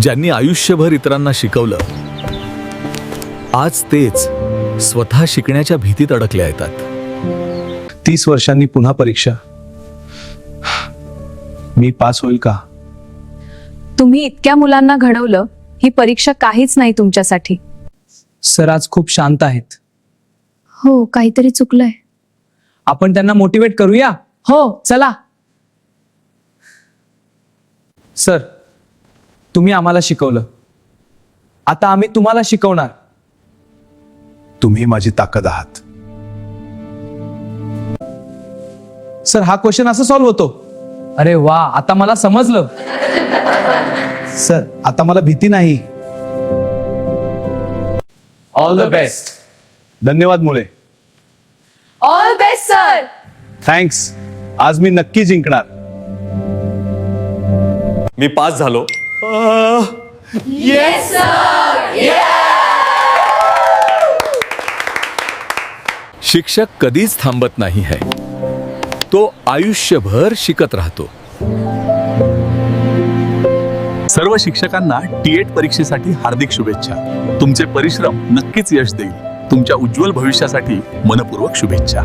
ज्यांनी आयुष्यभर इतरांना शिकवलं, आज तेच स्वतः शिकण्याच्या भीतीत अडकले आहेत. 30 वर्षांनी पुन्हा परीक्षा. मी पास होईल का? तुम्ही इतक्या मुलांना घडवलं, ही परीक्षा काहीच नाही तुमच्यासाठी. सर आज खूप शांत आहेत. हो, काहीतरी चुकलंय. आपण त्यांना मोटिवेट करूया. हो चला. सर तुम्ही आम्हाला शिकवलं, आता आम्ही तुम्हाला शिकवणार. तुम्ही माझी ताकद आहात. सर हा क्वेश्चन असं सॉल्व्ह होतो. अरे वा, आता मला समजलं. सर आता मला भीती नाही. All the best. धन्यवाद मुले. All best sir. थँक्स. आज मी नक्की जिंकणार. मी पास झालो. शिक्षक कधीच थांबत नाही है, तो आयुष्यभर शिकत राहतो. सर्व शिक्षकांना टी8 परीक्षेसाठी हार्दिक शुभेच्छा. तुमचे परिश्रम नक्कीच यश देईल. तुमच्या उज्ज्वल भविष्यासाठी मनपूर्वक शुभेच्छा.